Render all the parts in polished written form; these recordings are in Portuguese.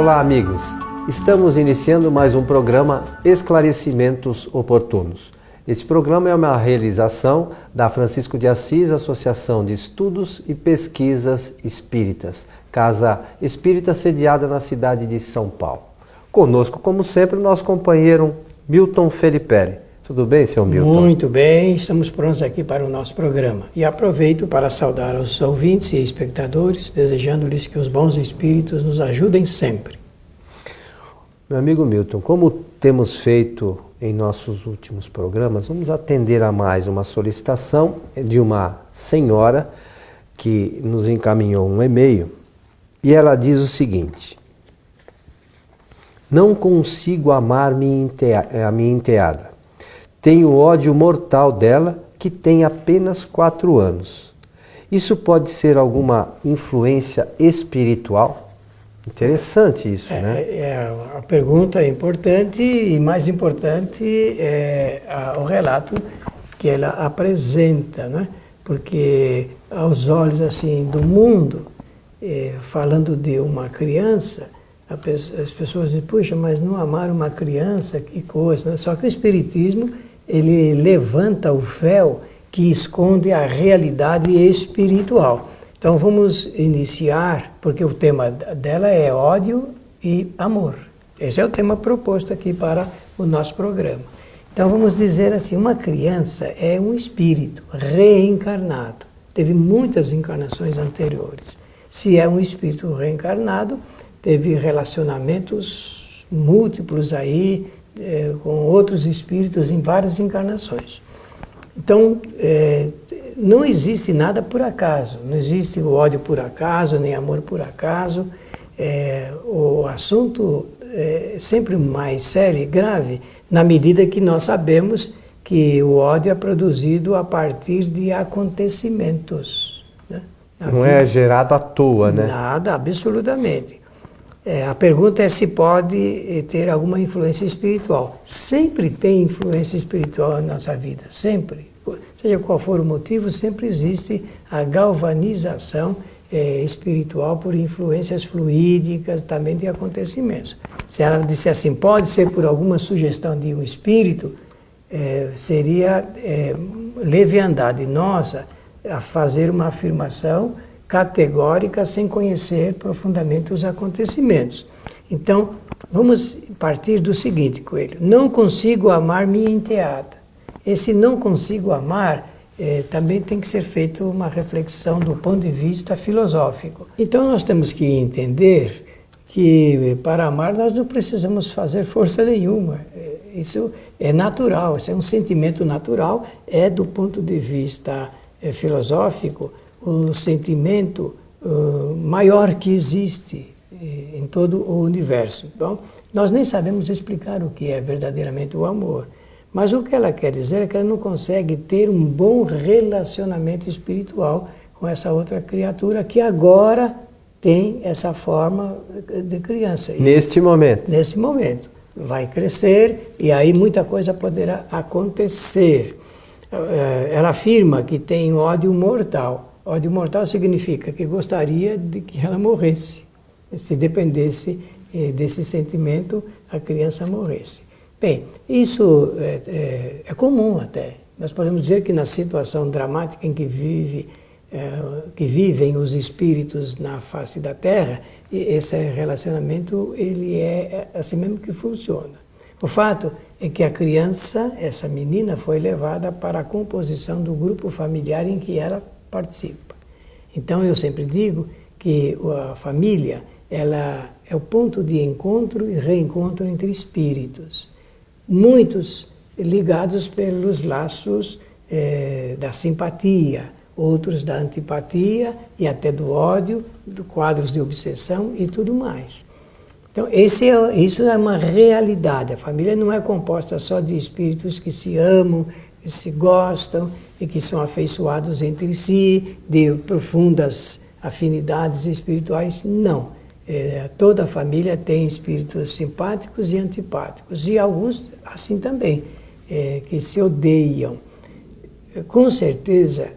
Olá, amigos! Estamos iniciando mais um programa Esclarecimentos Oportunos. Este programa é uma realização da Francisco de Assis, Associação de Estudos e Pesquisas Espíritas, Casa Espírita sediada na cidade de São Paulo. Conosco, como sempre, o nosso companheiro Milton Felipe. Tudo bem, senhor Milton? Muito bem, estamos prontos aqui para o nosso programa. E aproveito para saudar aos ouvintes e espectadores, desejando-lhes que os bons espíritos nos ajudem sempre. Meu amigo Milton, como temos feito em nossos últimos programas, vamos atender a mais uma solicitação de uma senhora que nos encaminhou um e-mail e ela diz o seguinte: não consigo amar a minha enteada. Tenho ódio mortal dela, que tem apenas 4 anos. Isso pode ser alguma influência espiritual? Interessante isso, né? A pergunta é importante e mais importante é o relato que ela apresenta, né? Porque aos olhos assim do mundo, falando de uma criança, as pessoas dizem, puxa, mas não amar uma criança, que coisa, né? Só que o Espiritismo, ele levanta o véu que esconde a realidade espiritual. Então vamos iniciar, porque o tema dela é ódio e amor. Esse é o tema proposto aqui para o nosso programa. Então vamos dizer assim, uma criança é um espírito reencarnado. Teve muitas encarnações anteriores. Se é um espírito reencarnado, teve relacionamentos múltiplos aí, com outros espíritos em várias encarnações. Então, não existe nada por acaso, não existe o ódio por acaso, nem amor por acaso. O assunto é sempre mais sério e grave, na medida que nós sabemos que o ódio é produzido a partir de acontecimentos. Né? Não é gerado à toa, né? Nada, absolutamente. A pergunta é se pode ter alguma influência espiritual. Sempre tem influência espiritual na nossa vida, sempre. Seja qual for o motivo, sempre existe a galvanização espiritual por influências fluídicas, também de acontecimentos. Se ela disser assim, pode ser por alguma sugestão de um espírito, seria leviandade nossa a fazer uma afirmação categórica, sem conhecer profundamente os acontecimentos. Então, vamos partir do seguinte, Coelho. Não consigo amar minha enteada. Esse não consigo amar, também tem que ser feita uma reflexão do ponto de vista filosófico. Então, nós temos que entender que para amar nós não precisamos fazer força nenhuma. Isso é natural, isso é um sentimento natural, do ponto de vista filosófico, o sentimento maior que existe em todo o universo. Então, nós nem sabemos explicar o que é verdadeiramente o amor, mas o que ela quer dizer é que ela não consegue ter um bom relacionamento espiritual com essa outra criatura que agora tem essa forma de criança. Neste momento? Nesse momento. Vai crescer e aí muita coisa poderá acontecer. Ela afirma que tem ódio mortal. Ódio mortal significa que gostaria de que ela morresse. Se dependesse desse sentimento, a criança morresse. Bem, isso é comum até. Nós podemos dizer que na situação dramática em que vivem os espíritos na face da Terra, esse relacionamento ele é assim mesmo que funciona. O fato é que a criança, essa menina, foi levada para a composição do grupo familiar em que ela participa. Então eu sempre digo que a família ela é o ponto de encontro e reencontro entre espíritos, muitos ligados pelos laços da simpatia, outros da antipatia e até do ódio, do quadros de obsessão e tudo mais. Então isso é uma realidade. A família não é composta só de espíritos que se amam, que se gostam e que são afeiçoados entre si, de profundas afinidades espirituais. Não. Toda a família tem espíritos simpáticos e antipáticos, e alguns assim também, que se odeiam. Com certeza,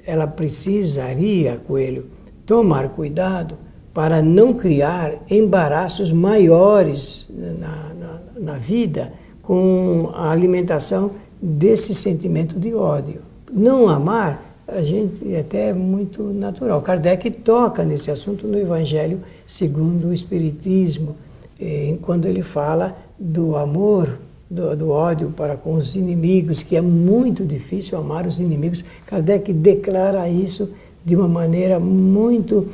ela precisaria, Coelho, tomar cuidado para não criar embaraços maiores na vida com a alimentação desse sentimento de ódio. Não amar, a gente até é muito natural. Kardec toca nesse assunto no Evangelho segundo o Espiritismo, quando ele fala do amor, do ódio para com os inimigos, que é muito difícil amar os inimigos. Kardec declara isso de uma maneira muito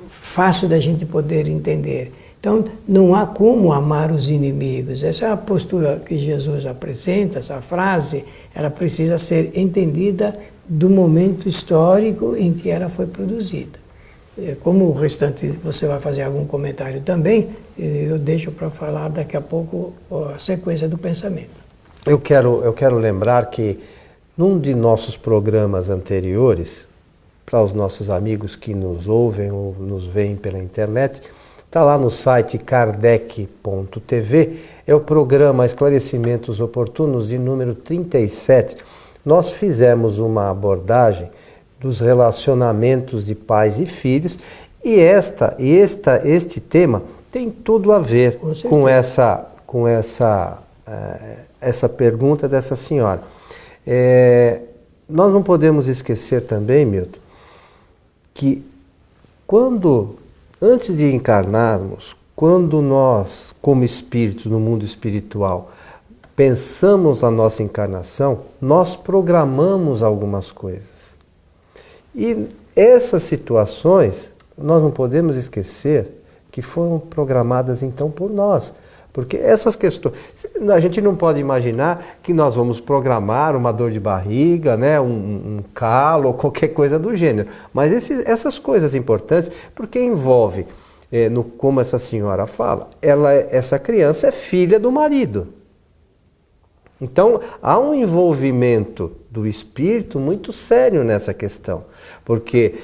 fácil da gente poder entender. Então, não há como amar os inimigos. Essa é a postura que Jesus apresenta, essa frase, ela precisa ser entendida do momento histórico em que ela foi produzida. Como o restante você vai fazer algum comentário também, eu deixo para falar daqui a pouco a sequência do pensamento. Eu quero lembrar que num de nossos programas anteriores, para os nossos amigos que nos ouvem ou nos veem pela internet, está lá no site kardec.tv, é o programa Esclarecimentos Oportunos de número 37. Nós fizemos uma abordagem dos relacionamentos de pais e filhos e este tema tem tudo a ver com essa pergunta dessa senhora. Nós não podemos esquecer também, Milton, que antes de encarnarmos, quando nós, como espíritos no mundo espiritual, pensamos a nossa encarnação, nós programamos algumas coisas. E essas situações, nós não podemos esquecer que foram programadas então por nós. Porque essas questões, a gente não pode imaginar que nós vamos programar uma dor de barriga, né, um calo ou qualquer coisa do gênero. Mas essas coisas importantes, porque envolve, como essa senhora fala, essa criança é filha do marido. Então, há um envolvimento do espírito muito sério nessa questão. Porque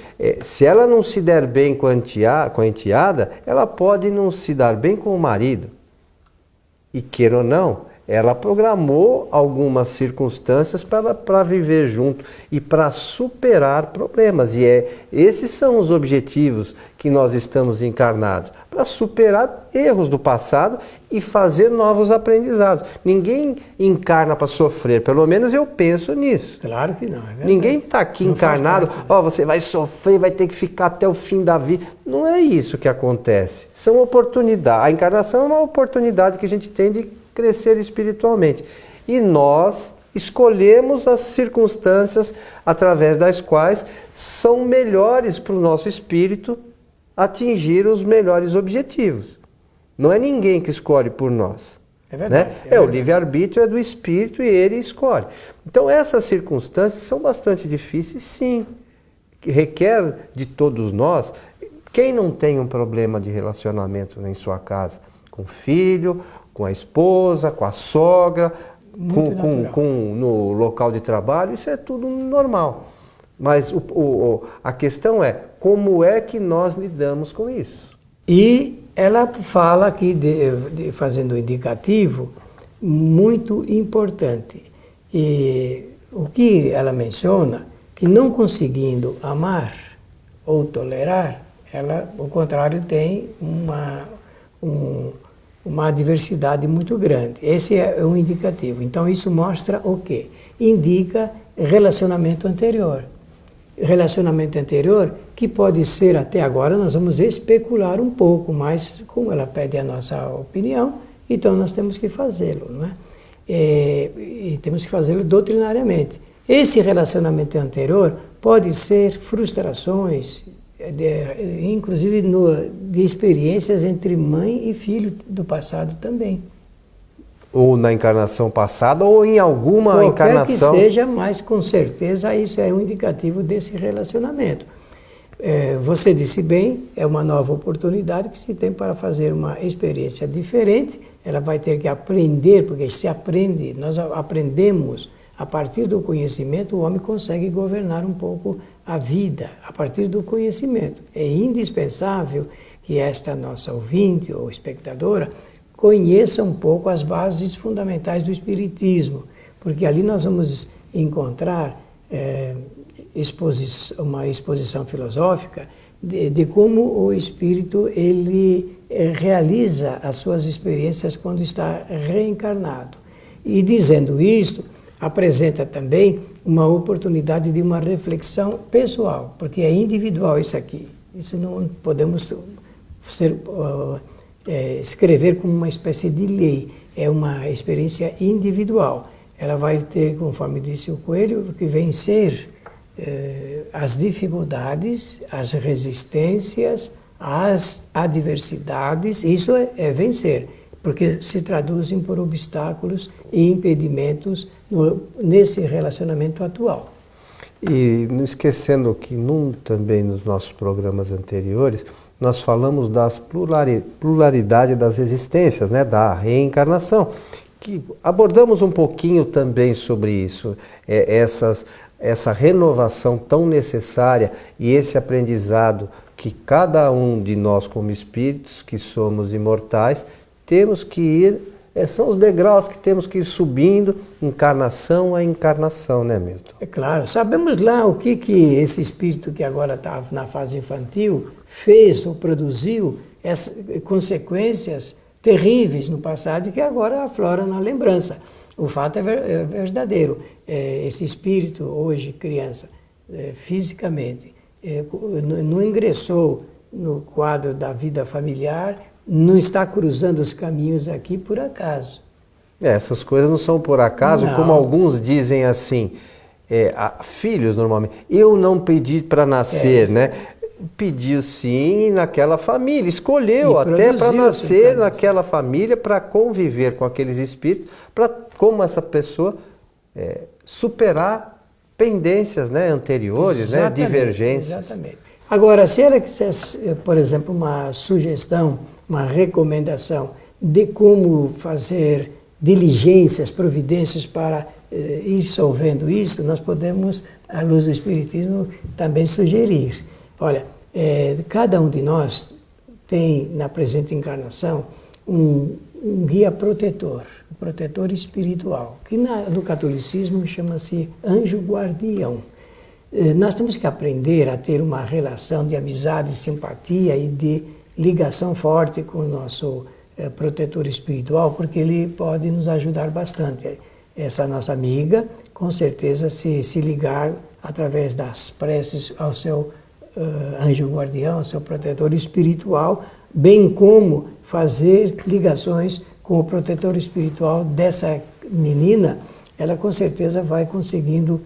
se ela não se der bem com a enteada, ela pode não se dar bem com o marido. E queira ou não, ela programou algumas circunstâncias para viver junto e para superar problemas. E esses são os objetivos que nós estamos encarnados, para superar erros do passado e fazer novos aprendizados. Ninguém encarna para sofrer, pelo menos eu penso nisso. Claro que não, é verdade. Ninguém está aqui não encarnado, você vai sofrer, vai ter que ficar até o fim da vida. Não é isso que acontece. São oportunidades. A encarnação é uma oportunidade que a gente tem de crescer espiritualmente. E nós escolhemos as circunstâncias através das quais são melhores para o nosso espírito atingir os melhores objetivos. Não é ninguém que escolhe por nós. É verdade. Né? O livre-arbítrio é do espírito e ele escolhe. Então essas circunstâncias são bastante difíceis, sim. Que requer de todos nós. Quem não tem um problema de relacionamento em sua casa? Com o filho, com a esposa, com a sogra, no local de trabalho, isso é tudo normal. Mas a questão é, como é que nós lidamos com isso? E ela fala aqui, fazendo um indicativo, muito importante. E o que ela menciona, que não conseguindo amar ou tolerar, ela, ao contrário, tem uma adversidade muito grande. Esse é um indicativo. Então, isso mostra o quê? Indica relacionamento anterior. Relacionamento anterior que pode ser, até agora, nós vamos especular um pouco, mas como ela pede a nossa opinião, então nós temos que fazê-lo, não é? E temos que fazê-lo doutrinariamente. Esse relacionamento anterior pode ser frustrações, inclusive de experiências entre mãe e filho do passado também. Ou na encarnação passada, ou em alguma encarnação. Qualquer que seja, mas com certeza isso é um indicativo desse relacionamento. Você disse bem, é uma nova oportunidade que se tem para fazer uma experiência diferente. Ela vai ter que aprender, porque se aprende, nós aprendemos, a partir do conhecimento, o homem consegue governar um pouco a vida, a partir do conhecimento. É indispensável que esta nossa ouvinte ou espectadora conheça um pouco as bases fundamentais do Espiritismo, porque ali nós vamos encontrar uma exposição filosófica de como o espírito ele realiza as suas experiências quando está reencarnado. E dizendo isto, apresenta também uma oportunidade de uma reflexão pessoal, porque é individual isso aqui. Isso não podemos escrever como uma espécie de lei, é uma experiência individual. Ela vai ter, conforme disse o Coelho, que vencer as dificuldades, as resistências, as adversidades. Isso é vencer, porque se traduzem por obstáculos e impedimentos nesse relacionamento atual. E não esquecendo que também nos nossos programas anteriores, nós falamos das pluralidade das existências, né, da reencarnação, que abordamos um pouquinho também sobre isso, essa renovação tão necessária e esse aprendizado que cada um de nós como espíritos, que somos imortais, temos que ir, são os degraus que temos que ir subindo, encarnação a encarnação, né, Milton? É claro, sabemos lá o que esse espírito que agora está na fase infantil fez ou produziu, essas consequências terríveis no passado e que agora afloram na lembrança. O fato é verdadeiro. Esse espírito, hoje criança, fisicamente, não ingressou no quadro da vida familiar, não está cruzando os caminhos aqui por acaso. Essas coisas não são por acaso, não. Como alguns dizem assim, filhos normalmente, eu não pedi para nascer, né? Pediu sim naquela família, escolheu até para nascer naquela família, para conviver com aqueles espíritos, para como essa pessoa superar pendências, né, anteriores, né, divergências. Exatamente. Agora, se ela quisesse, por exemplo, uma sugestão, uma recomendação de como fazer diligências, providências para ir solvendo isso, nós podemos, à luz do Espiritismo, também sugerir. Olha, cada um de nós tem, na presente encarnação, um guia protetor, um protetor espiritual, que no catolicismo chama-se anjo guardião. Nós temos que aprender a ter uma relação de amizade, simpatia e de ligação forte com o nosso protetor espiritual, porque ele pode nos ajudar bastante. Essa nossa amiga, com certeza, se ligar através das preces ao seu anjo guardião, ao seu protetor espiritual, bem como fazer ligações com o protetor espiritual dessa menina, ela com certeza vai conseguindo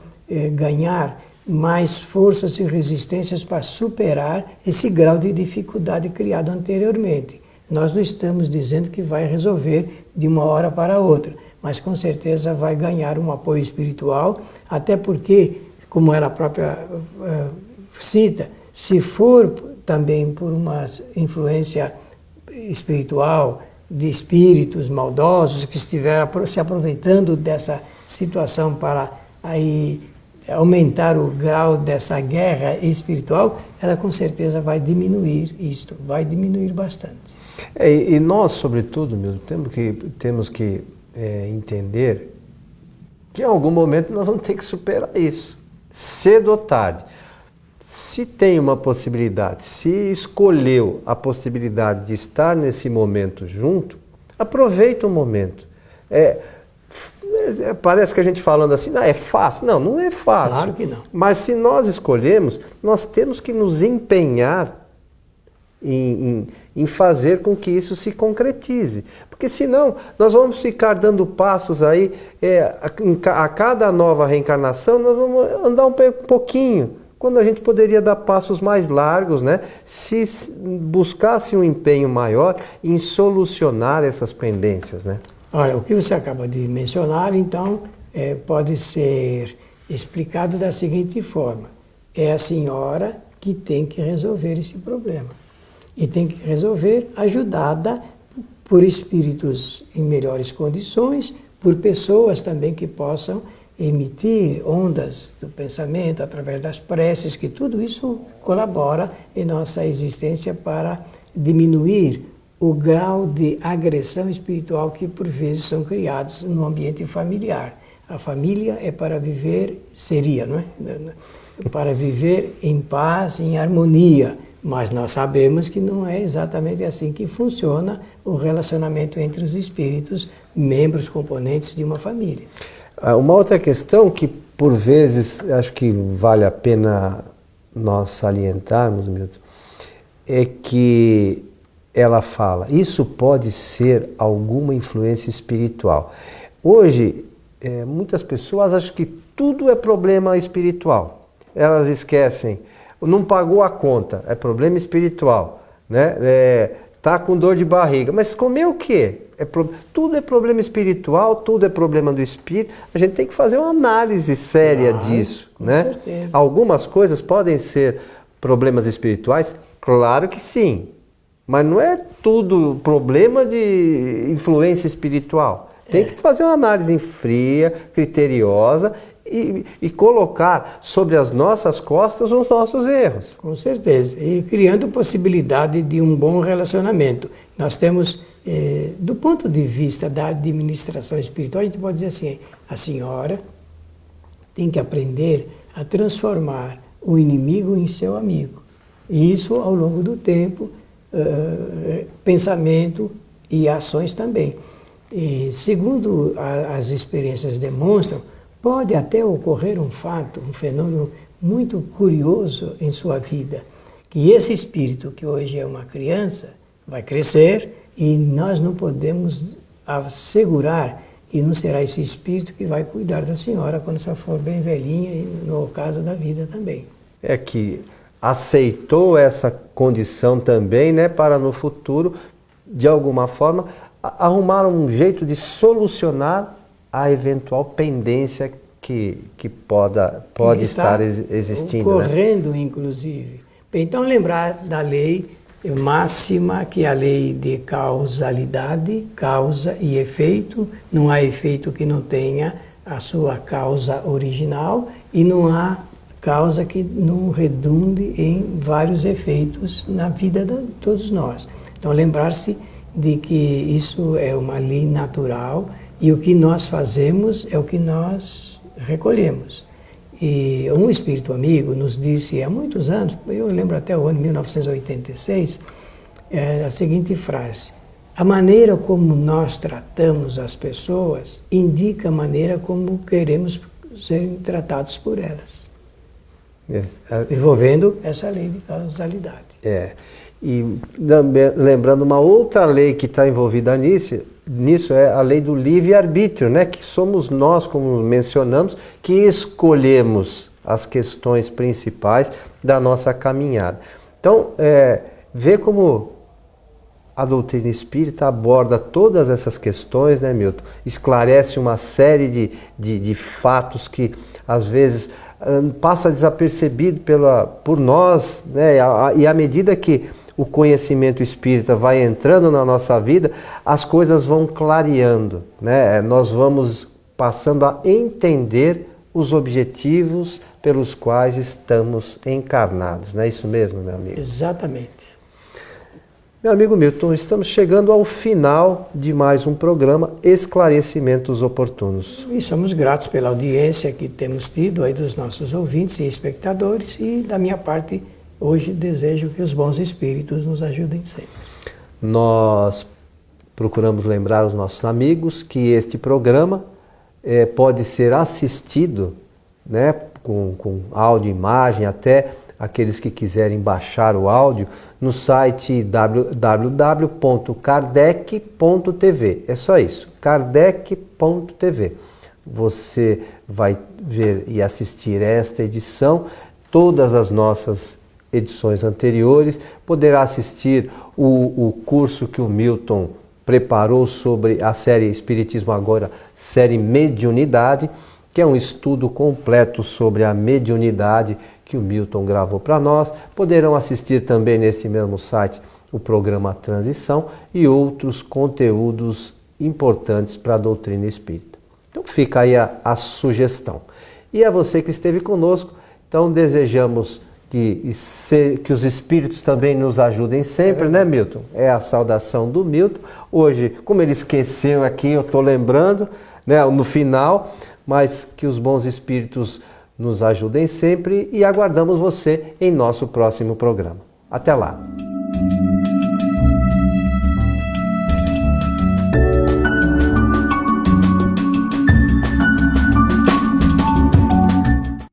ganhar mais forças e resistências para superar esse grau de dificuldade criado anteriormente. Nós não estamos dizendo que vai resolver de uma hora para outra, mas com certeza vai ganhar um apoio espiritual, até porque, como ela própria cita, se for também por uma influência espiritual de espíritos maldosos que estiveram se aproveitando dessa situação para aí aumentar o grau dessa guerra espiritual, ela com certeza vai diminuir isto, vai diminuir bastante. E nós, sobretudo, mesmo, temos que entender que em algum momento nós vamos ter que superar isso, cedo ou tarde. Se tem uma possibilidade, se escolheu a possibilidade de estar nesse momento junto, aproveita o momento. Parece que a gente falando assim, é fácil. Não, não é fácil. Claro que não. Mas se nós escolhemos, nós temos que nos empenhar em fazer com que isso se concretize. Porque senão nós vamos ficar dando passos aí, a cada nova reencarnação nós vamos andar um pouquinho, quando a gente poderia dar passos mais largos, né? Se buscasse um empenho maior em solucionar essas pendências, né? Olha, o que você acaba de mencionar, então, pode ser explicado da seguinte forma. É a senhora que tem que resolver esse problema. E tem que resolver ajudada por espíritos em melhores condições, por pessoas também que possam emitir ondas do pensamento através das preces, que tudo isso colabora em nossa existência para diminuir o grau de agressão espiritual que por vezes são criados no ambiente familiar. A família é para viver, seria, não é? Para viver em paz, em harmonia, Mas nós sabemos que não é exatamente assim que funciona o relacionamento entre os espíritos, membros, componentes de uma família. Uma outra questão que, por vezes, acho que vale a pena nós salientarmos, Milton, é que ela fala, isso pode ser alguma influência espiritual. Hoje, muitas pessoas acham que tudo é problema espiritual. Elas esquecem, não pagou a conta, é problema espiritual, né? Tá com dor de barriga, mas comeu o quê? Tudo é problema espiritual, tudo é problema do espírito. A gente tem que fazer uma análise séria disso, né? Certeza. Algumas coisas podem ser problemas espirituais, claro que sim, mas não é tudo problema de influência espiritual. Tem que fazer uma análise fria, criteriosa e colocar sobre as nossas costas os nossos erros. Com certeza. E criando possibilidade de um bom relacionamento. Nós temos, do ponto de vista da administração espiritual, a gente pode dizer assim, a senhora tem que aprender a transformar o inimigo em seu amigo. E isso ao longo do tempo, pensamento e ações também. E, segundo as experiências demonstram, pode até ocorrer um fato, um fenômeno muito curioso em sua vida, que esse espírito, que hoje é uma criança, vai crescer e nós não podemos assegurar que não será esse espírito que vai cuidar da senhora quando ela for bem velhinha e no ocaso da vida também. É que aceitou essa condição também, né, para no futuro, de alguma forma, arrumar um jeito de solucionar a eventual pendência que pode estar existindo. Ocorrendo, né? Inclusive. Então, lembrar da lei máxima, que é a lei de causalidade, causa e efeito. Não há efeito que não tenha a sua causa original e não há causa que não redunde em vários efeitos na vida de todos nós. Então, lembrar-se de que isso é uma lei natural e o que nós fazemos é o que nós recolhemos. E um espírito amigo nos disse há muitos anos, eu lembro até o ano 1986, a seguinte frase: a maneira como nós tratamos as pessoas indica a maneira como queremos ser tratados por elas. Envolvendo essa lei de causalidade. E lembrando uma outra lei que está envolvida nisso é a lei do livre-arbítrio, né? Que somos nós, como mencionamos, que escolhemos as questões principais da nossa caminhada. Então, vê como a doutrina espírita aborda todas essas questões, né, Milton? Esclarece uma série de fatos que, às vezes, passa desapercebido por nós, né? E à medida que o conhecimento espírita vai entrando na nossa vida, as coisas vão clareando, né? Nós vamos passando a entender os objetivos pelos quais estamos encarnados. Não é isso mesmo, meu amigo? Exatamente. Meu amigo Milton, estamos chegando ao final de mais um programa Esclarecimentos Oportunos. E somos gratos pela audiência que temos tido aí dos nossos ouvintes e espectadores, e da minha parte, hoje desejo que os bons espíritos nos ajudem sempre. Nós procuramos lembrar os nossos amigos que este programa pode ser assistido, né, com áudio e imagem, até aqueles que quiserem baixar o áudio, no site www.kardec.tv. É só isso, kardec.tv. Você vai ver e assistir esta edição, todas as nossas edições anteriores, poderá assistir o curso que o Milton preparou sobre a série Espiritismo Agora, série Mediunidade, que é um estudo completo sobre a mediunidade que o Milton gravou para nós. Poderão assistir também nesse mesmo site o programa Transição e outros conteúdos importantes para a doutrina espírita. Então fica aí a sugestão. E a você que esteve conosco, então desejamos que os espíritos também nos ajudem sempre, né, Milton? É a saudação do Milton. Hoje, como ele esqueceu aqui, eu estou lembrando, né, no final, mas que os bons espíritos nos ajudem sempre e aguardamos você em nosso próximo programa. Até lá!